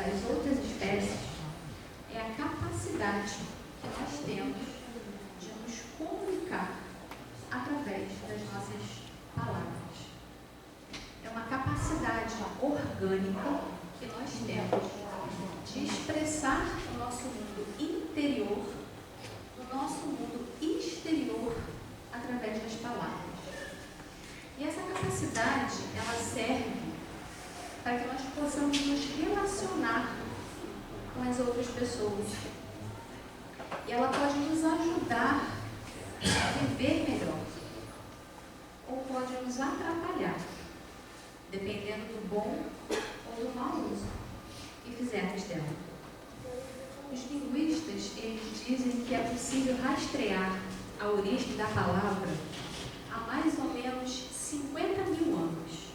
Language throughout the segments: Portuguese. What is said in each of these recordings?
das outras espécies é a capacidade que nós temos de nos comunicar através das nossas palavras. É uma capacidade orgânica que nós temos de expressar o nosso mundo interior, o nosso mundo exterior, através das palavras. E essa capacidade, ela serve para que nós possamos nos relacionar com as outras pessoas. E ela pode nos ajudar a viver melhor, ou pode nos atrapalhar, dependendo do bom ou do mau uso que fizermos dela. Os linguistas, eles dizem que é possível rastrear a origem da palavra há mais ou menos 50 mil anos.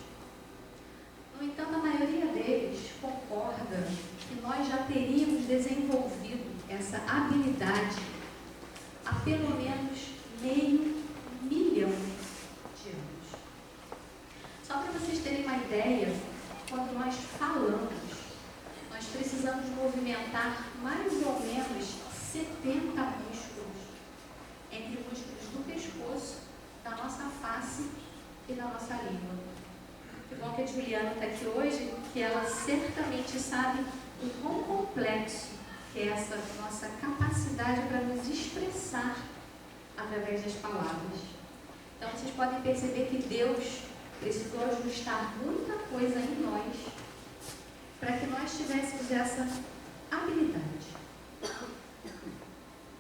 No entanto, a maioria deles concorda que nós já teríamos desenvolvido essa habilidade há pelo menos meio milhão de anos. Só para vocês terem uma ideia, quando nós falamos, nós precisamos movimentar mais ou menos 70 músculos, entre músculos do pescoço, da nossa face e da nossa língua. Que bom que a Juliana está aqui hoje, que ela certamente sabe o quão complexo que é essa nossa capacidade para nos expressar através das palavras. Então, vocês podem perceber que Deus precisou ajustar muita coisa em nós para que nós tivéssemos essa habilidade.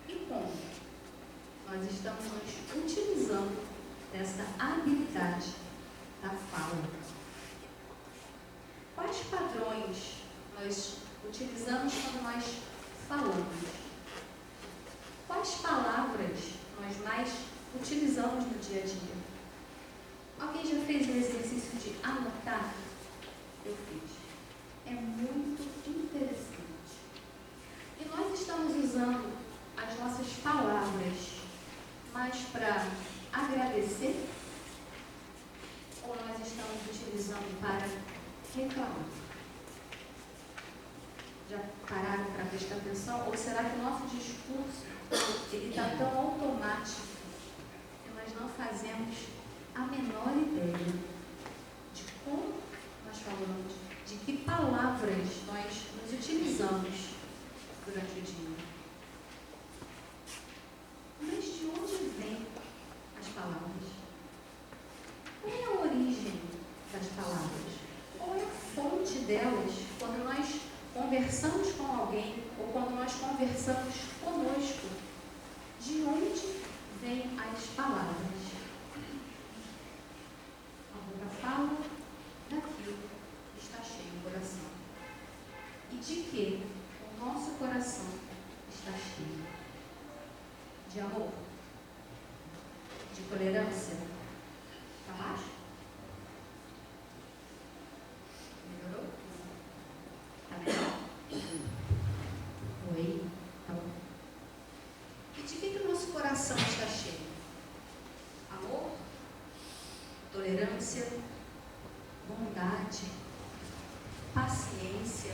E como nós estamos nos utilizando dessa habilidade da fala? Quais padrões nós utilizamos quando nós falamos? Quais palavras nós mais utilizamos no dia a dia? Alguém já fez o exercício de anotar? Eu fiz. É muito interessante. E nós estamos usando as nossas palavras mais para agradecer? Ou nós estamos utilizando para reclamar? Já pararam para prestar atenção? Ou será que o nosso discurso ele está tão automático que nós não fazemos a menor ideia de como nós falamos, de que palavras nós nos utilizamos durante o dia? Mas de onde vêm as palavras? Qual é a origem das palavras? Qual é a fonte delas quando nós conversamos com alguém ou quando nós conversamos conosco? De onde vêm as palavras? A boca fala daquilo que está cheio o coração. E de que o nosso coração está cheio? De amor? De tolerância? Está baixo? Melhorou? Está melhor? Oi? Tá bom. E de que o nosso coração está cheio? Amor? Tolerância? Bondade? Paciência?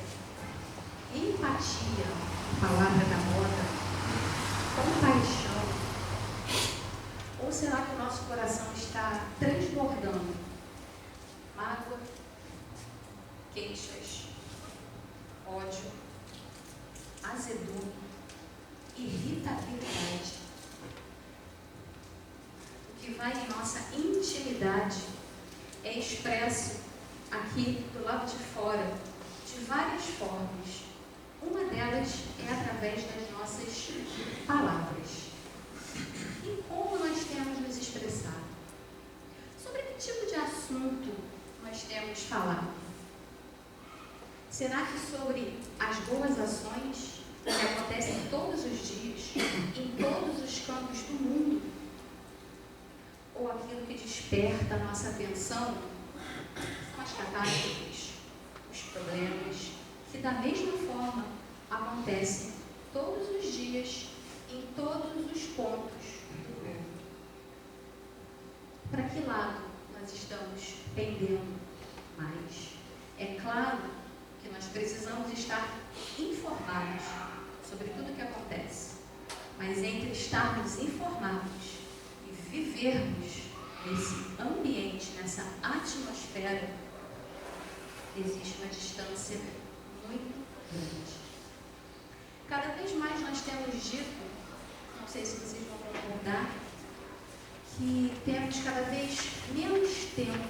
Empatia? Palavra da moda? Compaixão? Ou será que o nosso coração está transbordando mágoa, queixas, ódio, azedume, irritabilidade? O que vai em nossa intimidade é expresso aqui do lado de fora de várias formas. Uma delas é através das nossas palavras. E como nós temos nos expressado? Sobre que tipo de assunto nós temos falado? Será que sobre as boas ações que acontecem todos os dias, em todos os campos do mundo? Ou aquilo que desperta a nossa atenção são as catástrofes, os problemas, que da mesma forma acontecem todos os dias, em todos os pontos do mundo? Para que lado nós estamos pendendo mais? É claro que nós precisamos estar informados sobre tudo o que acontece. Mas entre estarmos informados e vivermos nesse ambiente, nessa atmosfera, existe uma distância muito grande. Cada vez mais nós temos dito, não sei se vocês vão concordar, que temos cada vez menos tempo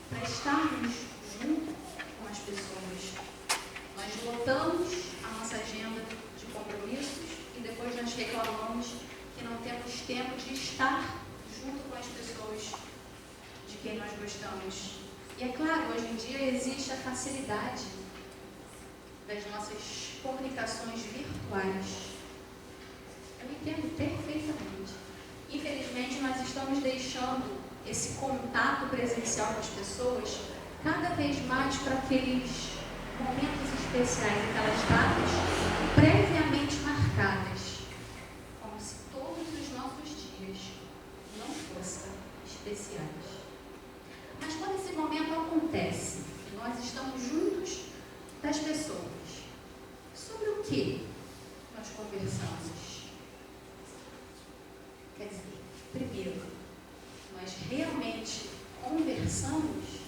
para estarmos junto com as pessoas. Nós lotamos a nossa agenda de compromissos e depois nós reclamamos que não temos tempo de estar junto com as pessoas de quem nós gostamos. E é claro, hoje em dia existe a facilidade das nossas comunicações virtuais. Eu entendo perfeitamente. Infelizmente, nós estamos deixando esse contato presencial com as pessoas cada vez mais para aqueles momentos especiais, aquelas datas previamente marcadas, como se todos os nossos dias não fossem especiais. Mas quando esse momento acontece, nós estamos juntos das pessoas, sobre o que nós conversamos? Quer dizer, primeiro, nós realmente conversamos?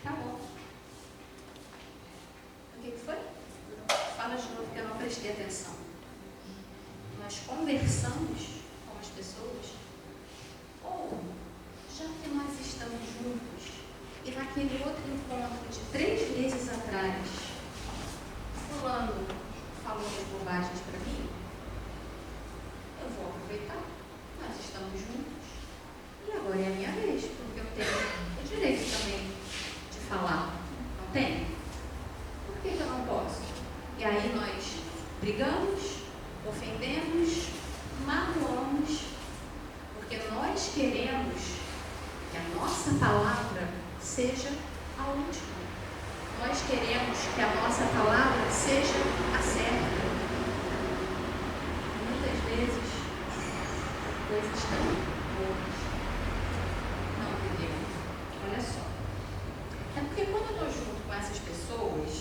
Tá bom. O que foi? Fala de novo que eu não prestei atenção. Nós conversamos com as pessoas? Ou, já que nós estamos juntos, e naquele outro encontro de 3 meses atrás, fulano falou as bobagens para mim, eu vou aproveitar, nós estamos juntos, e agora é a minha vez, porque eu tenho o direito também de falar, não tem? Por que eu não posso? E aí nós brigamos, ofendemos, magoamos, porque nós queremos que a nossa palavra seja a última. Nós queremos que a nossa palavra seja a certa. Muitas vezes, coisas tão boas não vivemos. Olha só. É porque quando eu estou junto com essas pessoas,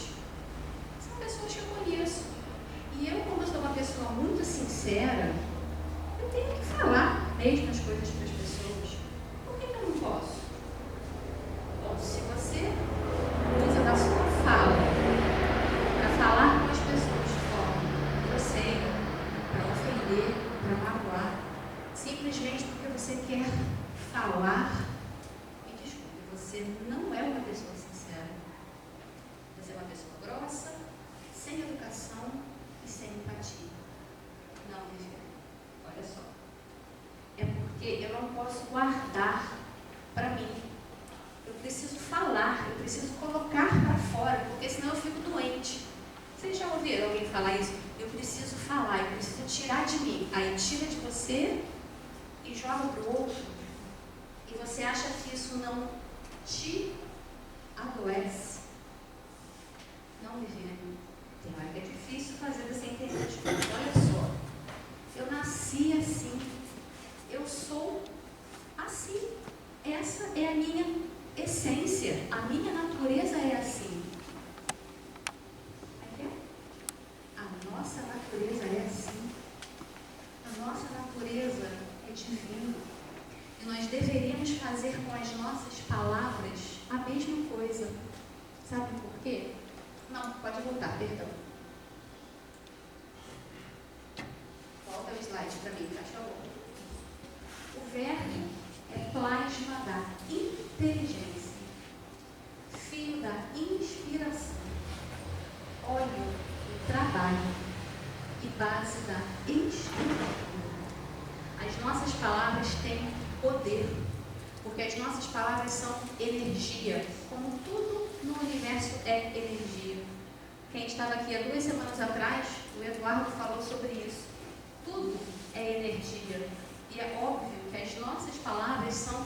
são pessoas que eu conheço. E eu, como eu sou uma pessoa muito sincera, eu tenho que falar mesmo as coisas para as pessoas. Por que eu não posso? Bom, se você usa da sua fala para falar com as pessoas de forma grosseira, para ofender, para magoar, simplesmente porque você quer falar, me desculpe, você não é uma pessoa sincera. Você é uma pessoa grossa, sem educação e sem empatia. Não, Viviane, olha só. É porque eu não posso guardar para mim. Eu preciso falar, eu preciso colocar para fora, porque senão eu fico doente. Vocês já ouviram alguém falar isso? Eu preciso falar, eu preciso tirar de mim. Aí tira de você e joga para o outro. E você acha que isso não te adoece? Não, Viviane. Tem hora que é difícil fazer você entender as coisas. Olha só, eu nasci assim, eu sou assim, essa é a minha essência, a minha natureza é assim. A nossa natureza é assim, a nossa natureza é divina. E nós deveríamos fazer com as nossas palavras a mesma coisa. Sabe por quê? Não, pode voltar, perdão. Volta o slide para mim, faz favor. O verbo é plasma da inteligência, fio da inspiração, óleo do trabalho e base da estrutura. As nossas palavras têm poder, porque as nossas palavras são energia, como tudo no universo é energia. Quem estava aqui há 2 semanas atrás, o Eduardo falou sobre isso. Tudo é energia. E é óbvio que as nossas palavras são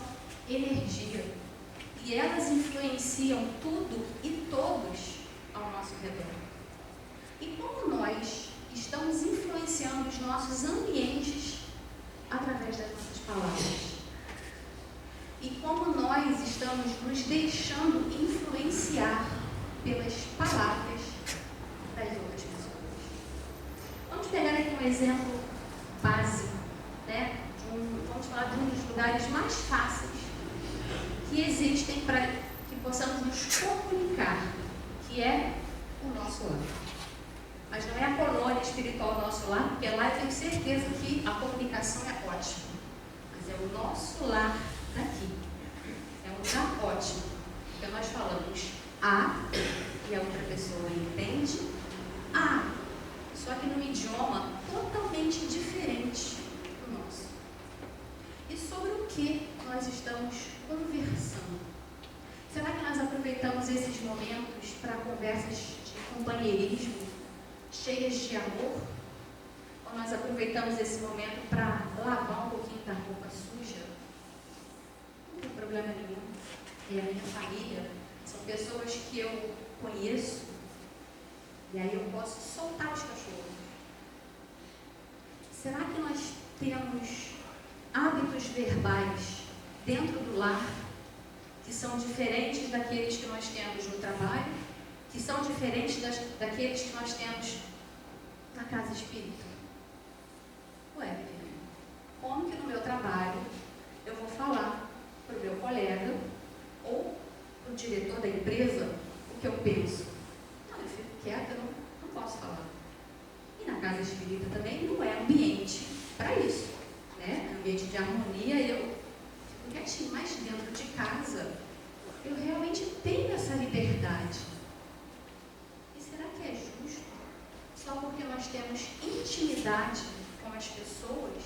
energia. E elas influenciam tudo e todos ao nosso redor. E como nós estamos influenciando os nossos ambientes através nos deixando influenciar pelas palavras das outras pessoas. Vamos pegar aqui um exemplo básico, né? Vamos falar de um dos lugares mais fáceis que existem para que possamos nos comunicar, que é o nosso lar. Mas não é a colônia espiritual do nosso lar, porque lá eu tenho certeza que a comunicação é ótima. Mas é o nosso lar daqui. É um lugar ótimo. Então nós falamos A e a outra pessoa entende A, só que num idioma totalmente diferente do nosso. E sobre o que nós estamos conversando? Será que nós aproveitamos esses momentos para conversas de companheirismo, cheias de amor? Ou nós aproveitamos esse momento para lavar um pouquinho da roupa suja? Não tem problema nenhum. É a minha família, são pessoas que eu conheço, e aí eu posso soltar os cachorros. Será que nós temos hábitos verbais dentro do lar que são diferentes daqueles que nós temos no trabalho, que são diferentes daqueles que nós temos na casa espírita? Ué, como que no meu trabalho eu vou falar para o meu colega ou para o diretor da empresa o que eu penso? Não, eu fico quieta, não posso falar. E na casa espírita também não é ambiente para isso, né? É ambiente de harmonia, eu fico quietinho, mas dentro de casa eu realmente tenho essa liberdade. E será que é justo, só porque nós temos intimidade com as pessoas,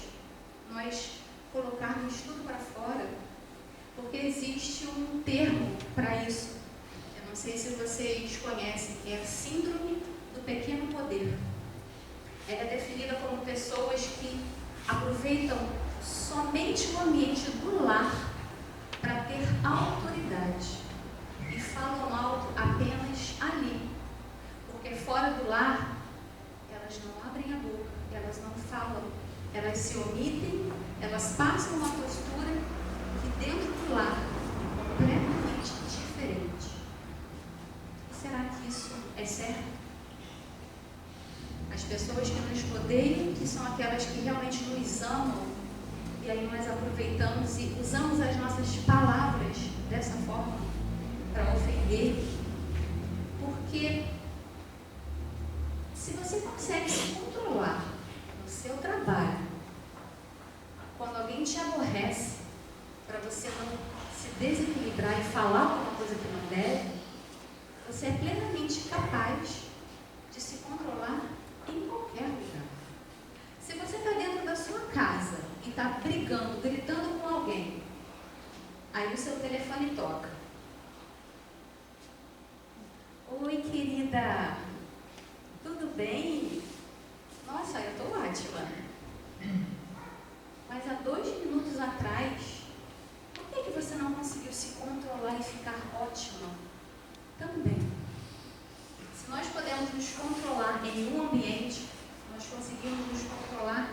nós colocarmos tudo para fora? Porque existe um termo para isso. Eu não sei se vocês conhecem, que é a síndrome do pequeno poder. Ela é definida como pessoas que aproveitam somente o ambiente do lar para ter autoridade e falam alto apenas ali, porque fora do lar elas não abrem a boca, elas não falam, elas se omitem, elas passam uma postura que dentro do lar é completamente diferente. E será que isso é certo? As pessoas que nos rodeiam, que são aquelas que realmente nos amam, e aí nós aproveitamos e usamos as nossas palavras dessa forma para ofender. Porque se você consegue se controlar no seu trabalho, quando alguém te aborrece, para você não se desequilibrar e falar alguma coisa que não deve, você é plenamente capaz de se controlar em qualquer lugar. Se você está dentro da sua casa e está brigando, gritando com alguém, aí o seu telefone toca. Oi, querida, tudo bem? Nossa, eu estou ótima. Mas há 2 minutos atrás, por que você não conseguiu se controlar e ficar ótima também? Se nós podemos nos controlar em um ambiente, nós conseguimos nos controlar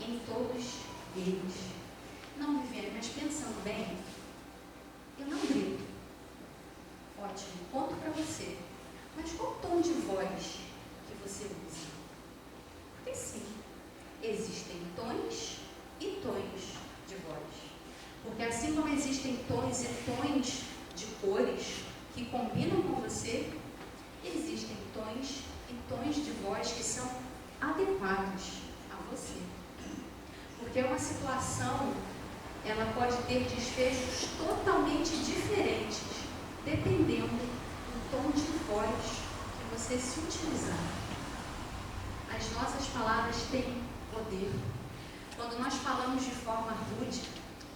em todos eles. Não, Viviane, mas pensando bem, eu não grito. Ótimo, conto para você. Mas qual tom de voz que você usa? Porque sim, existem tons e tons de voz. Porque assim como existem tons e tons de cores que combinam com você, existem tons e tons de voz que são adequados a você. Porque uma situação, ela pode ter desfechos totalmente diferentes, dependendo do tom de voz que você se utilizar. As nossas palavras têm poder. Quando nós falamos de forma rude,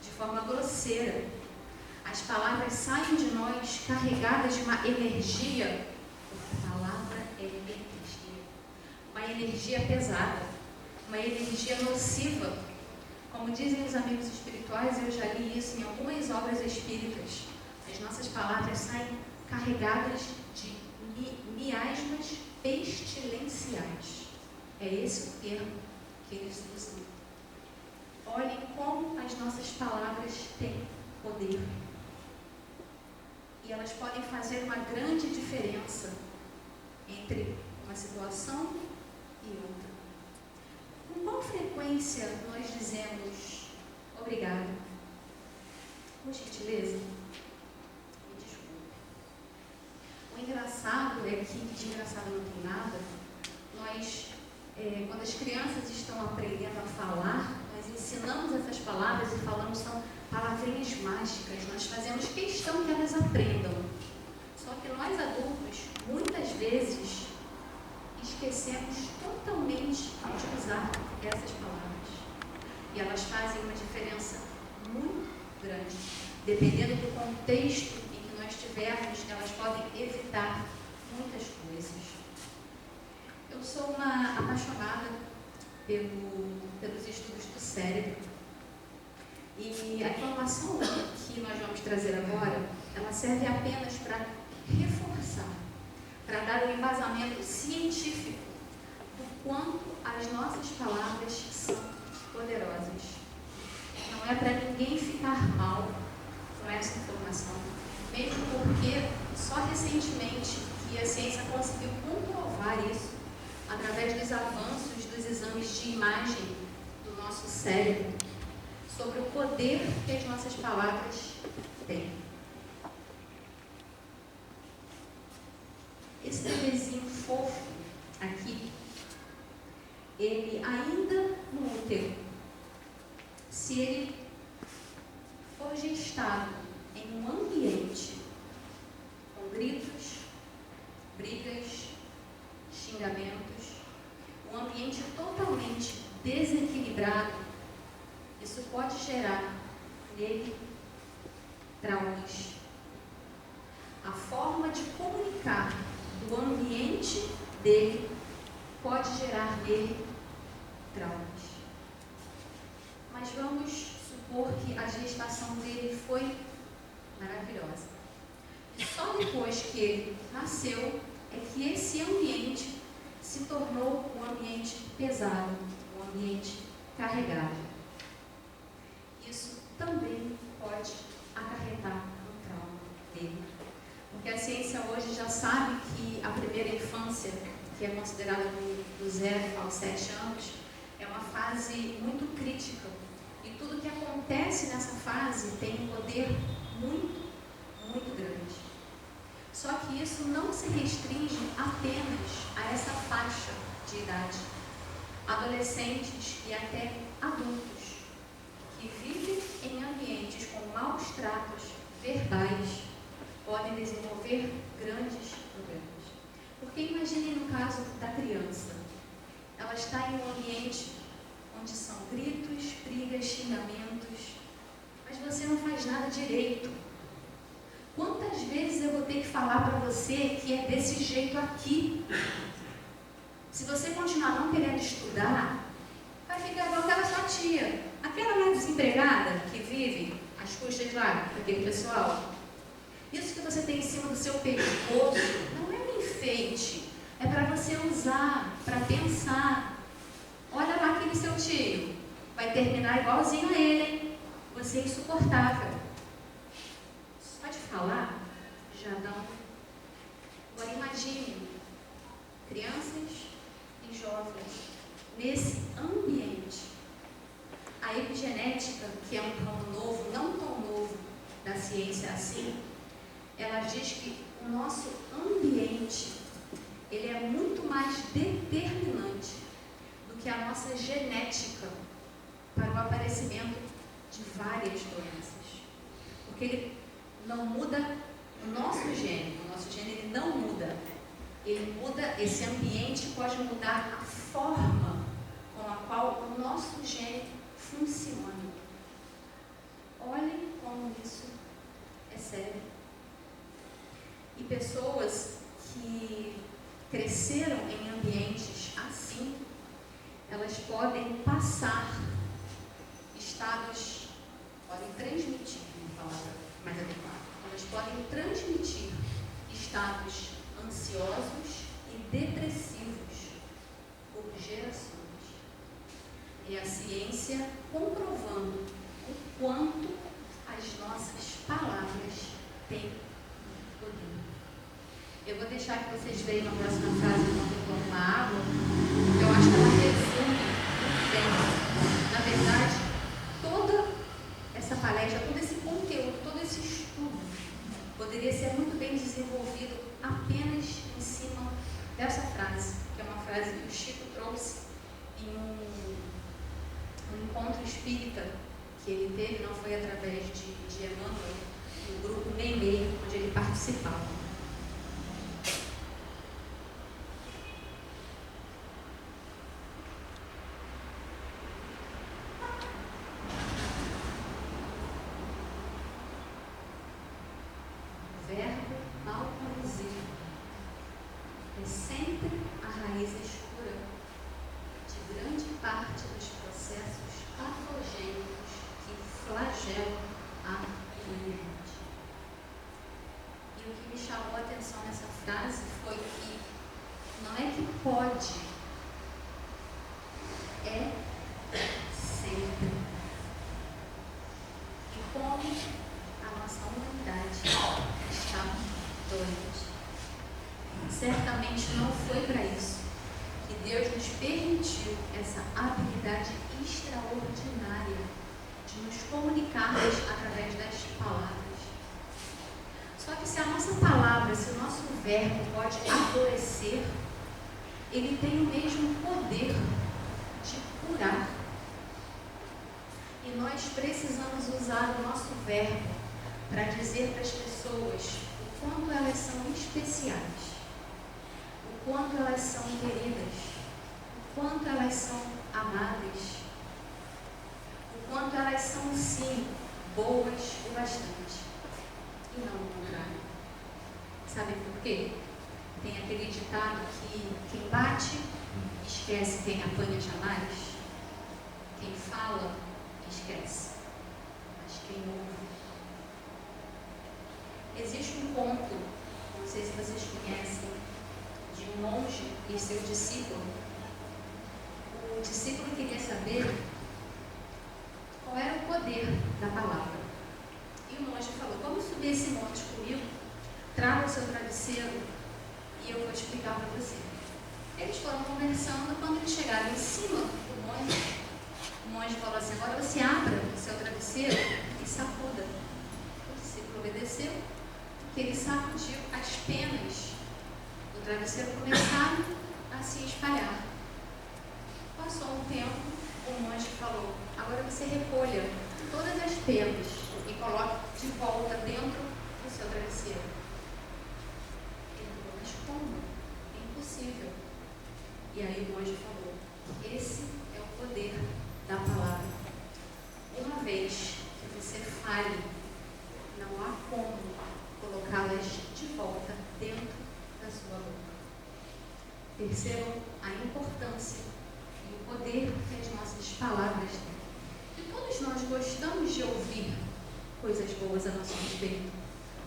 de forma grosseira, as palavras saem de nós carregadas de uma energia. A palavra é energia. Uma energia pesada, uma energia nociva. Como dizem os amigos espirituais, eu já li isso em algumas obras espíritas. As nossas palavras saem carregadas de miasmas pestilenciais. É esse o termo que eles usam. Olhem como as nossas palavras têm poder. e elas podem fazer uma grande diferença entre uma situação e outra. Com qual frequência nós dizemos obrigado? Por gentileza? Me desculpe. O engraçado é que, de engraçado não tem nada, nós, quando as crianças estão aprendendo a falar, nós ensinamos essas palavras e falamos são palavrinhas mágicas, nós fazemos questão que elas aprendam. Só que nós adultos, muitas vezes, esquecemos totalmente de usar essas palavras. E elas fazem uma diferença muito grande. Dependendo do contexto em que nós estivermos, elas podem evitar muitas coisas. Eu sou uma apaixonada pelos estudos do cérebro. E a informação que nós vamos trazer agora, ela serve apenas para reforçar, para dar um embasamento científico do quanto as nossas palavras são poderosas. Não é para ninguém ficar mal com essa informação, mesmo porque só recentemente que a ciência conseguiu comprovar isso através dos avanços dos exames de imagem do nosso cérebro, sobre o poder que as nossas palavras têm. Esse bebezinho fofo aqui, ele ainda no útero, se ele for gestado em um ambiente com gritos, brigas, xingamentos, um ambiente totalmente desequilibrado, isso pode gerar nele traumas. A forma de comunicar do ambiente dele pode gerar nele traumas. Mas vamos supor que a gestação dele foi maravilhosa. E só depois que ele nasceu é que esse ambiente se tornou um ambiente pesado, um ambiente carregado. Isso também pode acarretar um trauma dele. Porque a ciência hoje já sabe que a primeira infância, que é considerada do 0 aos 7 anos, é uma fase muito crítica. E tudo que acontece nessa fase tem um poder muito, muito grande. Só que isso não se restringe apenas a essa faixa de idade. Adolescentes e até adultos que vivem em ambientes com maus tratos verbais podem desenvolver grandes problemas. Porque imagine no caso da criança, ela está em um ambiente onde são gritos, brigas, xingamentos, mas você não faz nada direito. Quantas vezes eu vou ter que falar para você que é desse jeito aqui? Se você continuar não querendo estudar, vai ficar igual aquela sua tia, aquela mais desempregada que vive às custas lá daquele pessoal. Isso que você tem em cima do seu pescoço não é um enfeite, é para você usar, para pensar. Olha lá aquele seu tio, vai terminar igualzinho a ele, hein? Você é insuportável. Só de falar, já dá um... Agora imagine, crianças e jovens, nesse ambiente. A epigenética, que é um ramo novo, não tão novo da ciência assim, ela diz que o nosso ambiente, ele é muito mais determinante do que a nossa genética para o aparecimento de várias doenças. Porque ele não muda o nosso gene ele não muda. Ele muda, esse ambiente pode mudar a forma com a qual o nosso gene funciona. Olhem como isso é sério. E pessoas que cresceram em ambientes assim, elas podem passar estados, podem transmitir, uma palavra mais adequada, elas podem transmitir estados ansiosos e depressivos por gerações. E a ciência comprovando o quanto as nossas palavras têm Eu vou deixar que vocês vejam a próxima frase enquanto eu tomo uma água. Eu acho que ela resume muito bem. Na verdade, toda essa palestra, todo esse conteúdo, todo esse estudo poderia ser muito bem desenvolvido apenas em cima dessa frase, que é uma frase que o Chico trouxe em um encontro espírita que ele teve, não foi através de Emmanuel, do grupo Meimei, onde ele participava. O verbo mal conduzido é sempre a raiz escura de grande parte dos processos patogênicos que flagelam a humanidade. E o que me chamou a atenção nessa frase foi que não é que pode, é sempre. E como a nossa humanidade está doente. Certamente não foi para isso que Deus nos permitiu essa habilidade extraordinária de nos comunicarmos através das palavras. Só que se a nossa palavra, se o nosso verbo pode adoecer, ele tem o mesmo poder de curar. E nós precisamos usar o nosso verbo para dizer para as pessoas o quanto elas são especiais, o quanto elas são queridas, o quanto elas são amadas, o quanto elas são, sim, boas o bastante, e não o contrário. Sabe por quê? Tem aquele ditado que quem bate esquece, quem apanha jamais. Quem fala esquece, mas quem ouve. Existe um conto, não sei se vocês conhecem, de um monge e seu discípulo. O discípulo queria saber qual era o poder da palavra. E o monge falou: vamos subir esse monte comigo, traga o seu travesseiro e eu vou explicar para você. Eles foram conversando. Quando eles chegaram em cima do monte, o monge falou assim: agora você abra o seu travesseiro e sacuda. O discípulo obedeceu, porque ele sacudiu, as penas do travesseiro começaram a se espalhar. Passou um tempo, o monge falou: agora você recolha todas as penas e coloque de volta dentro do seu travesseiro. Ele falou: mas como? É impossível. E aí o monge falou: esse é o poder da palavra. Uma vez que você fale, não há como colocá-las de volta dentro da sua boca. Percebam a importância e o poder que as nossas palavras têm. E todos nós gostamos de ouvir coisas boas a nosso respeito,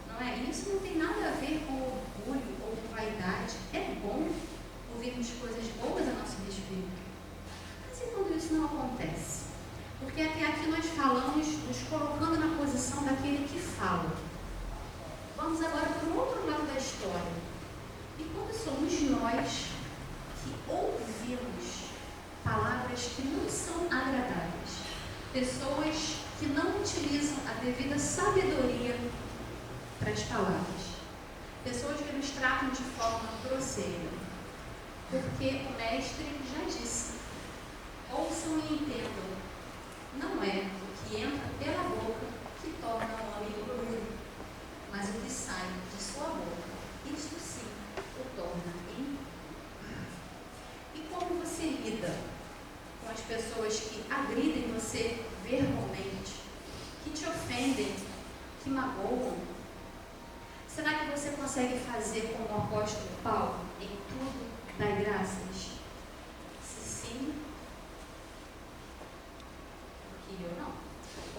não é? E isso não tem nada a ver com orgulho ou com vaidade. É bom ouvirmos coisas boas a nosso respeito. Mas e quando isso não acontece? Porque até aqui nós falamos nos colocando na posição daquele que fala. Vamos agora para o outro lado da história. E quando somos nós que ouvimos palavras que não são agradáveis, pessoas que não utilizam a devida sabedoria para as palavras, pessoas que nos tratam de forma grosseira, porque o mestre já disse: ouçam e entendam, não é o que entra pela boca que torna o homem impuro, mas o que sai de sua boca, isto sim o torna impuro. E como você lida com as pessoas que agridem você verbalmente, que te ofendem, que magoam? Será que você consegue fazer como o apóstolo Paulo, em tudo dai graças? Se sim, porque eu não.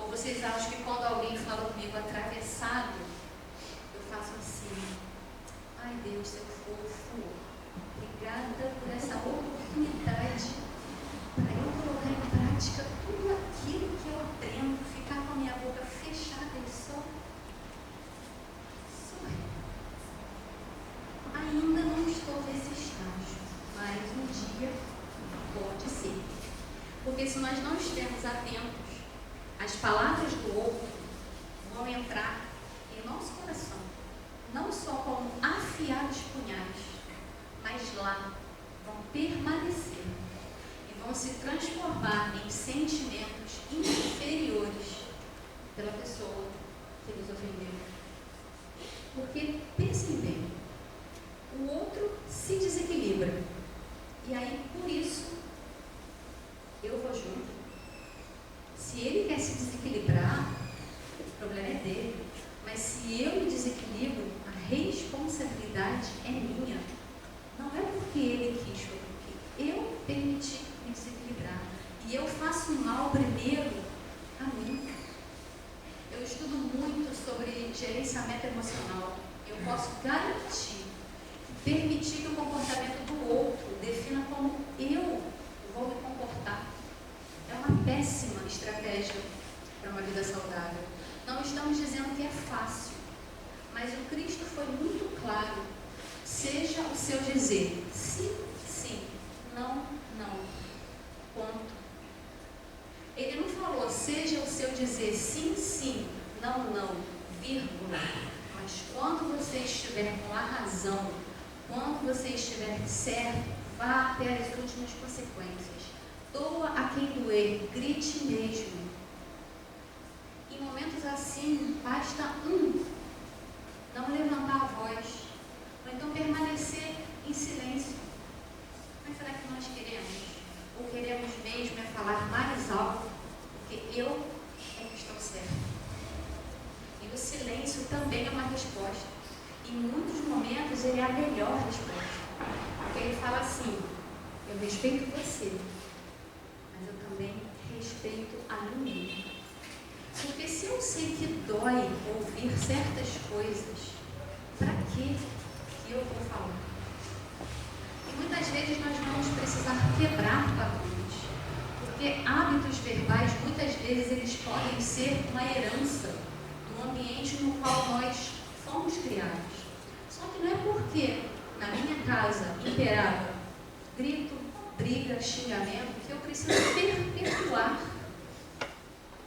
Ou vocês acham que quando alguém fala comigo atravessado, eu faço assim: ai Deus, seu fofo, obrigada por essa oportunidade para eu colocar em prática tudo aquilo que eu aprendo, ficar com a minha boca fechada e só sorrir. nós não estivermos atentos, as palavras do outro vão entrar em nosso coração, não só como afiados punhais, mas lá vão permanecer e vão se transformar em sentimentos inferiores pela pessoa que nos ofendeu. Porque, pensem bem, o outro se desequilibra, e aí, por isso, eu vou junto. Se ele quer se desequilibrar, o problema é dele. Mas se eu me desequilibro, a responsabilidade é minha. Não é porque ele quis, foi porque eu permiti me desequilibrar. E eu faço mal primeiro a mim. Eu estudo muito sobre gerenciamento emocional. Eu posso garantir que permitir que o comportamento do outro defina como eu vou me comportar é uma péssima estratégia para uma vida saudável. Não estamos dizendo que é fácil, mas o Cristo foi muito claro. Seja o seu dizer sim, sim, não, não. Ponto. Ele não falou seja o seu dizer sim, sim, não, não, vírgula. Mas quando você estiver com a razão, quando você estiver certo, vá até as últimas consequências. Doa a quem doer, grite mesmo. Em momentos assim, basta não levantar a voz, ou então permanecer em silêncio. Mas será que nós queremos? Ou queremos mesmo é falar mais alto, porque eu é que estou certo? E o silêncio também é uma resposta. Em muitos momentos ele é a melhor resposta. Porque ele fala assim, eu respeito você, mas eu também respeito a mim mesmo. Porque se eu sei que dói ouvir certas coisas, para que eu vou falar? E muitas vezes nós vamos precisar quebrar padrões, porque hábitos verbais, muitas vezes, eles podem ser uma herança do ambiente no qual nós fomos criados. Só que não é porque na minha casa imperava grito, briga, xingamento, que eu preciso perpetuar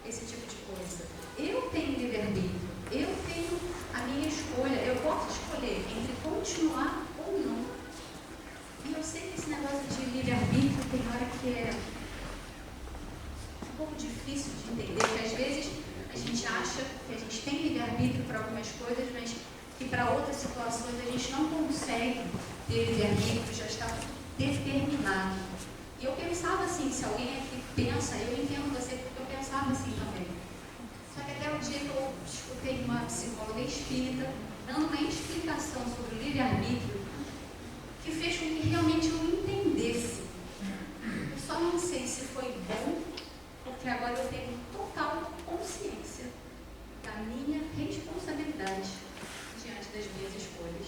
esse tipo de coisa. Eu tenho livre-arbítrio, eu tenho a minha escolha, eu posso escolher entre continuar ou não. E eu sei que esse negócio de livre-arbítrio tem hora que é um pouco difícil de entender, porque às vezes a gente acha que a gente tem livre-arbítrio para algumas coisas, mas que para outras situações a gente não consegue ter livre-arbítrio, já está determinado. E eu pensava assim, se alguém aqui pensa, eu entendo você, porque eu pensava assim também. Só que até o dia que eu escutei uma psicóloga espírita dando uma explicação sobre o livre-arbítrio, que fez com que realmente eu entendesse. Eu só não sei se foi bom, porque agora eu tenho total consciência da minha responsabilidade diante das minhas escolhas.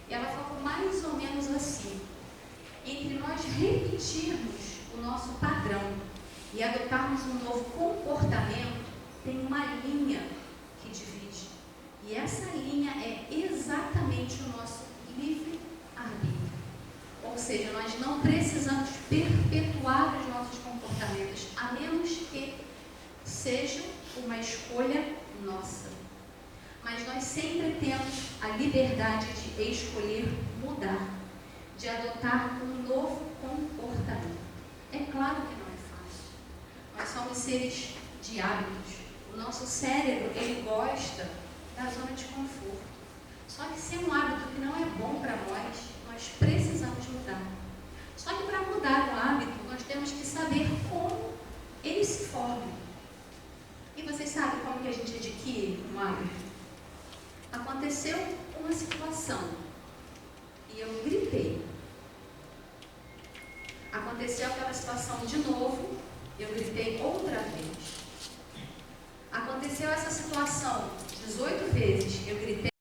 E ela falou mais ou menos assim: entre nós repetirmos o nosso padrão e adotarmos um novo comportamento, tem uma linha que divide. E essa linha é exatamente o nosso livre-arbítrio. Ou seja, nós não precisamos perpetuar os nossos comportamentos, a menos que seja uma escolha nossa. Mas nós sempre temos a liberdade de escolher mudar, de adotar um novo comportamento. É claro que não é fácil. Nós somos seres de hábitos. O nosso cérebro, ele gosta da zona de conforto. Só que se é um hábito que não é bom para nós precisamos mudar. Só que para mudar um hábito, nós temos que saber como ele se forma. E vocês sabem como que a gente adquire um hábito? Aconteceu uma situação e eu gritei. Aconteceu aquela situação de novo, eu gritei outra vez. Aconteceu essa situação 18 vezes, eu gritei.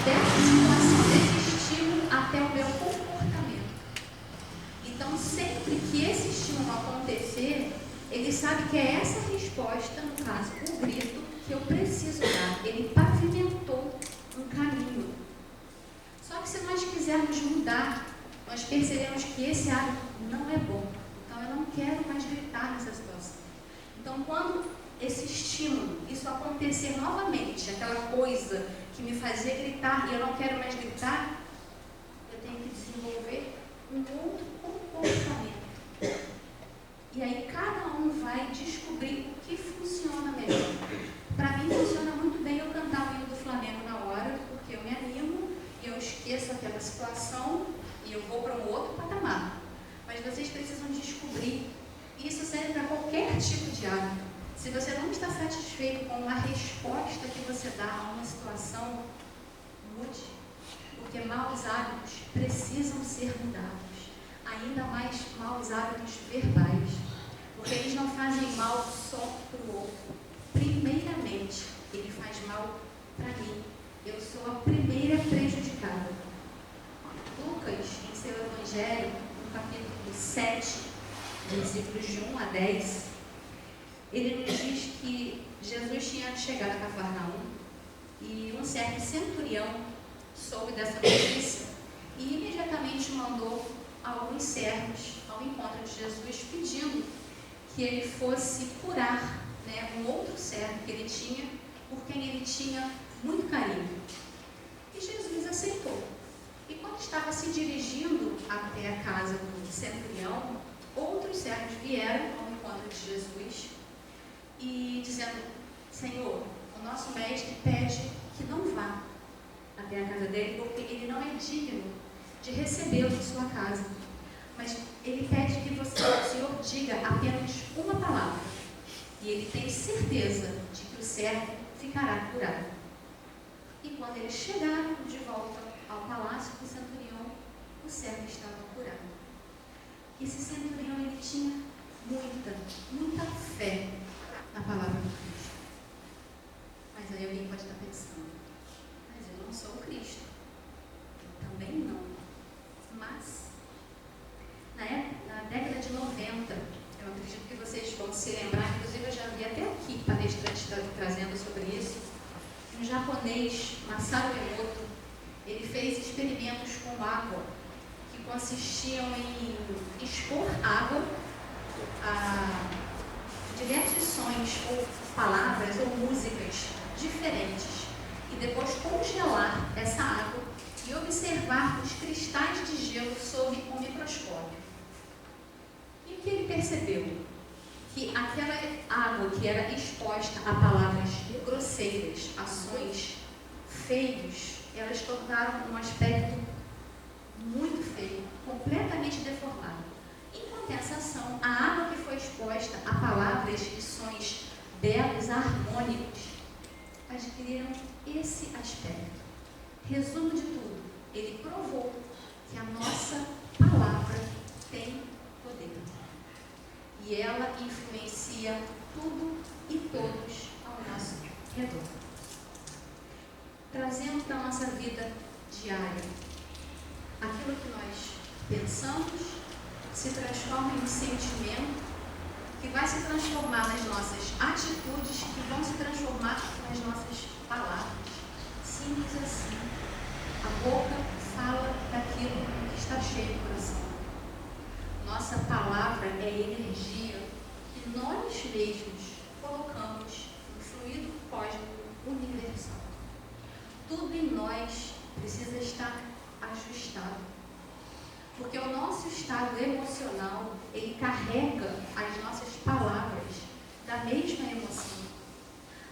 Dessa situação, desse estímulo até o meu comportamento. Então, sempre que esse estímulo acontecer, ele sabe que é essa resposta, no caso, o grito, que eu preciso dar. Ele pavimentou um caminho. Só que se nós quisermos mudar, nós percebemos que esse hábito não é bom. Então, eu não quero mais gritar nessa situação. Então, quando esse estímulo, isso acontecer novamente, aquela coisa que me fazia gritar e eu não quero mais gritar, eu tenho que desenvolver um outro comportamento. E aí cada um vai descobrir o que funciona melhor. Para mim funciona muito bem eu cantar o hino do Flamengo na hora, porque eu me animo e eu esqueço aquela situação e eu vou para um outro patamar. Mas vocês precisam descobrir. Isso serve para qualquer tipo de hábito. Se você não está satisfeito com a resposta que você dá a uma situação, mude. Porque maus hábitos precisam ser mudados. Ainda mais maus hábitos verbais. Porque eles não fazem mal só para o outro. Primeiramente, ele faz mal para mim. Eu sou a primeira prejudicada. Lucas, em seu Evangelho, no capítulo 7, versículos de 1 a 10, ele nos diz que Jesus tinha chegado a Cafarnaum e um certo centurião soube dessa notícia e imediatamente mandou alguns servos ao encontro de Jesus pedindo que ele fosse curar, um outro servo que ele tinha, por quem ele tinha muito carinho. E Jesus aceitou. E quando estava se dirigindo até a casa do centurião, outros servos vieram ao encontro de Jesus e dizendo: Senhor, o nosso mestre pede que não vá até a casa dele, porque ele não é digno de recebê-lo em sua casa. Mas ele pede que você, o Senhor, diga apenas uma palavra. E ele tem certeza de que o servo ficará curado. E quando eles chegaram de volta ao palácio do centurião, o servo estava curado. Esse centurião, ele tinha muita fé na palavra do Cristo. Mas aí alguém pode estar pensando: mas eu não sou o Cristo. Eu também não. Mas, na década de 90, eu acredito que vocês vão se lembrar, inclusive eu já vi até aqui palestrantes trazendo sobre isso, um japonês, Masaru Emoto, ele fez experimentos com água, que consistiam em expor água a diversos sons, ou palavras, ou músicas diferentes, e depois congelar essa água e observar os cristais de gelo sob um microscópio. E o que ele percebeu? Que aquela água que era exposta a palavras grosseiras, a sons feios, elas tornaram um aspecto muito feio, completamente deformado. Em compensação, a água que foi exposta a palavras e sons belos, harmônicos, adquiriram esse aspecto. Resumo de tudo, ele provou que a nossa palavra tem poder. E ela influencia tudo e todos ao nosso redor. Trazendo para a nossa vida diária, aquilo que nós pensamos se transforma em um sentimento que vai se transformar nas nossas atitudes, que vão se transformar nas nossas palavras. Simples assim. A boca fala daquilo que está cheio do coração. Nossa palavra é energia que nós mesmos colocamos no fluido cósmico universal. Tudo em nós precisa estar ajustado. Porque o nosso estado emocional, ele carrega as nossas palavras da mesma emoção.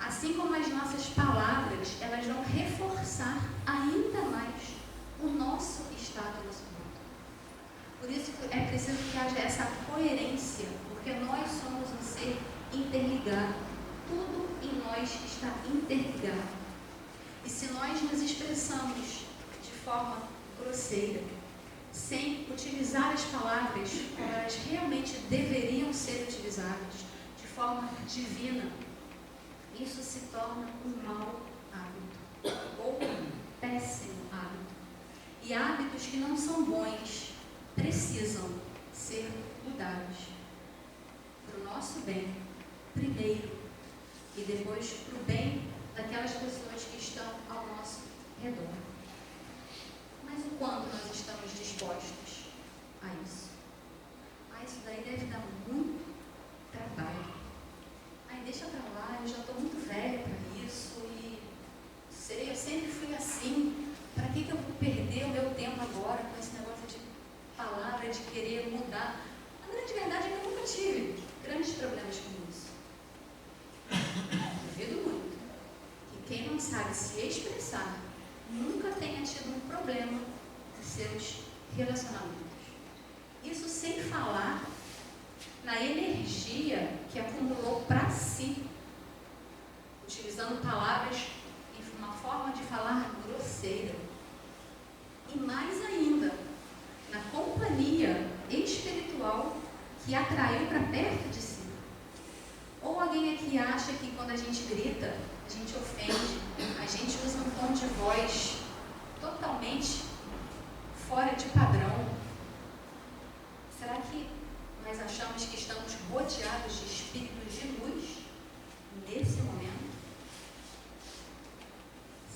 Assim como as nossas palavras, elas vão reforçar ainda mais o nosso estado emocional. Por isso é preciso que haja essa coerência, porque nós somos um ser interligado. Tudo em nós está interligado. E se nós nos expressamos de forma grosseira, sem utilizar as palavras como elas realmente deveriam ser utilizadas, de forma divina, isso se torna um mau hábito, ou um péssimo hábito. E hábitos que não são bons precisam ser mudados para o nosso bem, primeiro, e depois para o bem daquelas pessoas que estão ao nosso redor. Mas o quanto nós estamos dispostos a isso? isso daí deve dar muito trabalho. Ai, deixa pra lá, eu já estou muito velha para isso e sei, eu sempre fui assim. Para que eu vou perder o meu tempo agora com esse negócio de palavra, de querer mudar? A grande verdade é que eu nunca tive grandes problemas com isso. Duvido muito que quem não sabe se expressar nunca tenha tido um problema em seus relacionamentos. Isso sem falar na energia que acumulou para si, utilizando palavras e uma forma de falar grosseira. E mais ainda, na companhia espiritual que atraiu para perto de si. Ou alguém aqui acha que quando a gente grita, a gente ofende, a gente usa um tom de voz totalmente fora de padrão. Será que nós achamos que estamos rodeados de espíritos de luz nesse momento?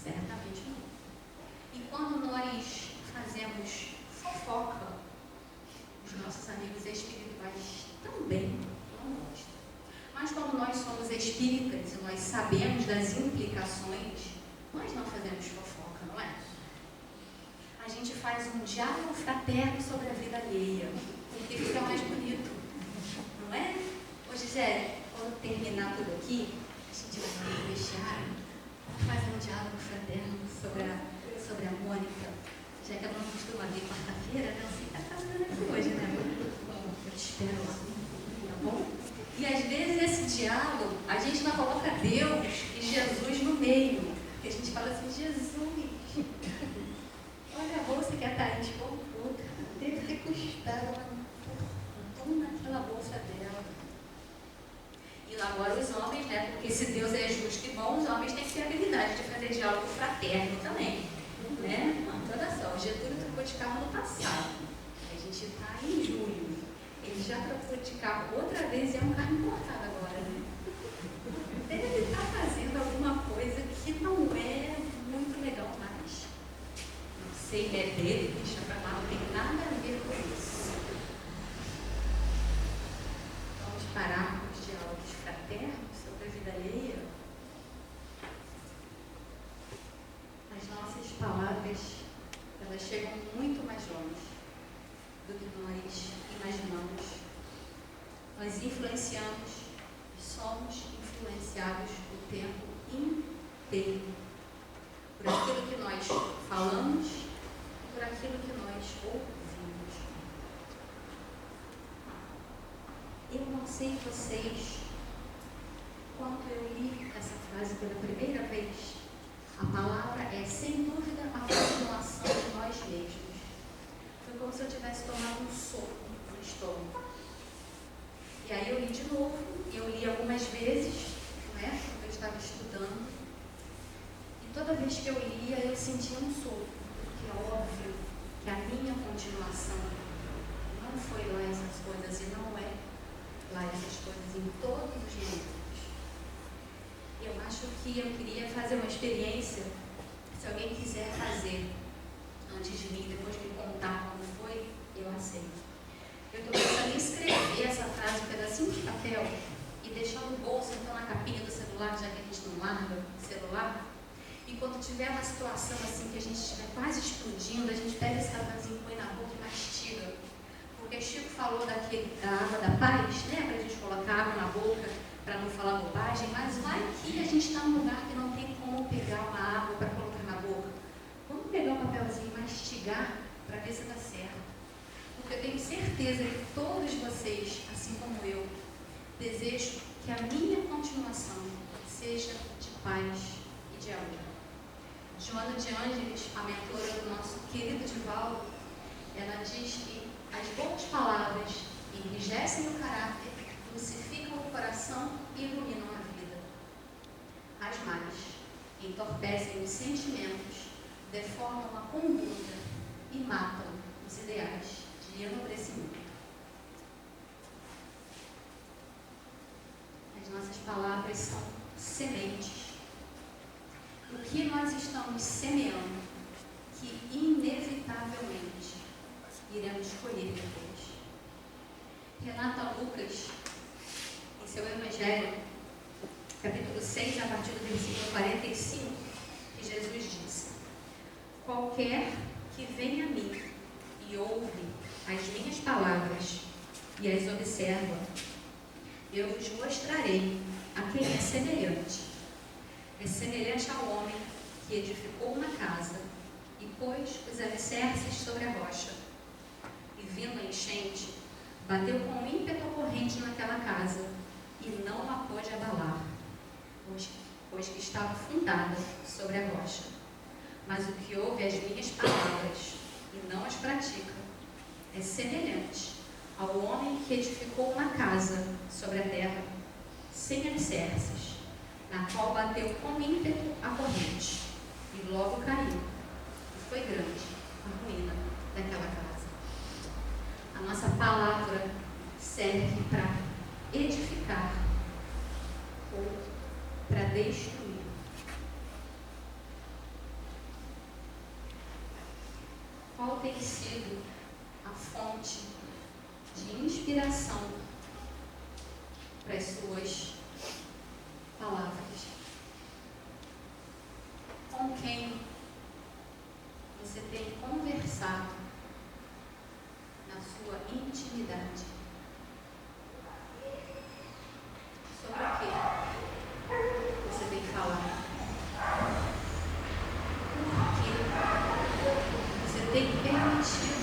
Certamente não. E quando nós fazemos fofoca, os nossos amigos espirituais também não gostam. Mas quando nós somos espíritas e nós sabemos das implicações, nós não fazemos fofoca, não é? A gente faz um diálogo fraterno sobre a vida alheia, porque fica mais bonito, não é? Ô Gisele, quando terminar tudo aqui, a gente vai no vestiário, vamos fazer um diálogo fraterno sobre a Mônica, já que ela não costuma vir quarta-feira, né? Você está fazendo aqui hoje, né? Eu te espero lá, tá bom? E às vezes esse diálogo, a gente não coloca Deus e Jesus no meio, porque a gente fala assim, Jesus, olha a bolsa que a Thaís comprou, deve ter custado uma fortuna naquela bolsa dela. E agora os homens, né, porque se Deus é justo e bom, os homens têm que ter a habilidade de fazer diálogo fraterno também, né? Olha só, o Getúlio trocou de carro no passado, a gente está em julho, ele já trocou de carro outra vez e é um carro importado agora, né? Deve estar fazendo alguma coisa que não é muito legal mais. Não sei, é dele, deixa pra lá, não tem nada a ver com isso. Vamos parar com os diálogos fraternos sobre a vida alheia. As nossas palavras, elas chegam muito mais longe do que nós imaginamos. Nós influenciamos e somos influenciados o tempo inteiro por aquilo que nós falamos e por aquilo que nós ouvimos. Eu não sei vocês, quando eu li essa frase pela primeira vez, a palavra é sem dúvida a continuação de nós mesmos. Foi como se eu tivesse tomado um soco no estômago. E aí eu li de novo, e eu li algumas vezes, né, quando eu estava estudando. E toda vez que eu lia, eu sentia um soco, porque é óbvio que a minha continuação não foi lá essas coisas, e não é lá essas coisas em todos os momentos. Eu acho que eu queria fazer uma experiência, se alguém quiser fazer antes de mim, depois de me contar como foi, eu aceito. Eu estou pensando em escrever essa frase, um pedacinho de papel, e deixar no bolso, então na capinha do celular, já que a gente não larga o celular. E quando tiver uma situação assim, que a gente estiver quase explodindo, a gente pega esse papelzinho, põe na boca e mastiga. Porque Chico falou da água da paz, né? Para a gente colocar água na boca, para não falar bobagem, mas vai que a gente está num lugar que não tem como pegar uma água para colocar na boca. Vamos pegar o papelzinho e mastigar para ver se dá certo. Porque eu tenho certeza que todos vocês, assim como eu, desejam que a minha continuação seja de paz e de amor. Joana de Ângeles, a mentora do nosso querido Divaldo, ela diz que as boas palavras enrijecem o caráter, lucificam o coração e iluminam a vida. As más entorpecem os sentimentos, deformam a conduta e matam os ideais de enobrecimento. As nossas palavras são sementes. O que nós estamos semeando, que inevitavelmente iremos colher depois. relata Lucas, em seu Evangelho, capítulo 6, a partir do versículo 45, que Jesus disse: qualquer que vem a mim e ouve as minhas palavras e as observa, eu vos mostrarei a quem é semelhante. É semelhante ao homem que edificou uma casa e pôs os alicerces sobre a rocha. E vindo a enchente, bateu com ímpeto a corrente naquela casa e não a pôde abalar, pois que estava fundada sobre a rocha. Mas o que ouve as minhas palavras e não as pratica é semelhante ao homem que edificou uma casa sobre a terra, sem alicerces, na qual bateu com ímpeto a corrente, e logo caiu, e foi grande a ruína daquela casa. A nossa palavra serve para edificar ou para destruir. Qual tem sido a fonte de inspiração para as suas palavras? Com quem você tem conversado na sua intimidade? Sobre o que você tem falado? Por que você tem permitido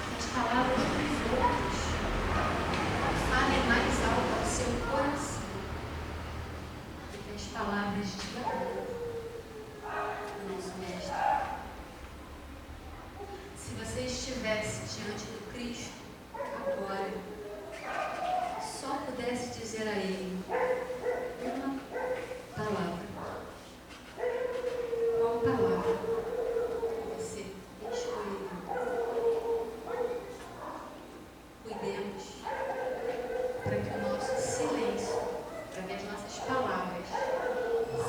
que as palavras dos outros falem mais alto ao seu coração do que as palavras de amor do nosso Mestre? Se você estivesse diante do Cristo agora, só pudesse dizer a Ele uma palavra, qual palavra você escolheria? Cuidemos para que o nosso silêncio, para que as nossas palavras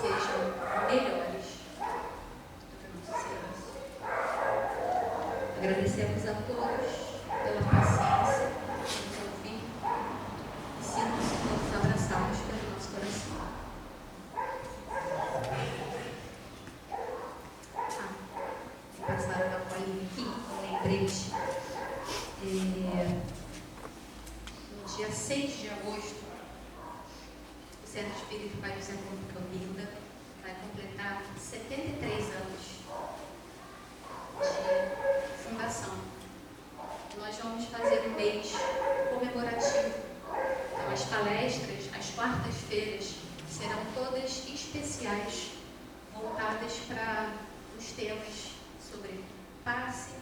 sejam melhores do que o nosso silêncio. Agradecemos a todos pela paciência, por nos ouvir, e sintam-se todos abraçados pelo nosso coração. Vou passar uma colinha aqui, um lembrete. No dia 6 de agosto, o Centro Espírita Pai José Campinda vai completar 73 anos de fundação. Nós vamos fazer um mês comemorativo. Então, as palestras, às quartas-feiras, serão todas especiais, voltadas para os temas sobre passe,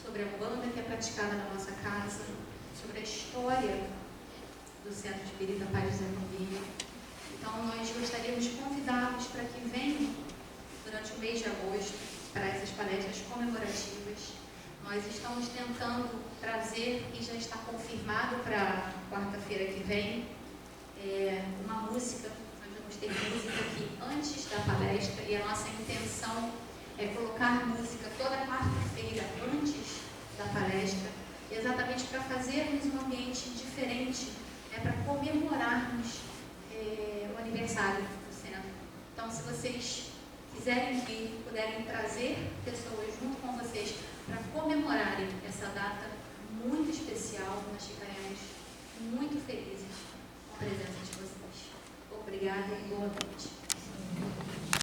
sobre a Umbanda que é praticada na nossa casa, sobre a história do Centro Espírita Pai José Campinda. Então, nós gostaríamos de convidá-los para que venham durante o mês de agosto para essas palestras comemorativas. Nós estamos tentando trazer, e já está confirmado para quarta-feira que vem, uma música. Nós vamos ter música aqui antes da palestra, e a nossa intenção é colocar música toda quarta-feira antes da palestra, exatamente para fazermos um ambiente diferente, para comemorarmos o aniversário do centro. Então, se vocês quiserem vir, puderem trazer pessoas junto com vocês para comemorarem essa data muito especial, nós ficaremos muito felizes com a presença de vocês. Obrigada e boa noite.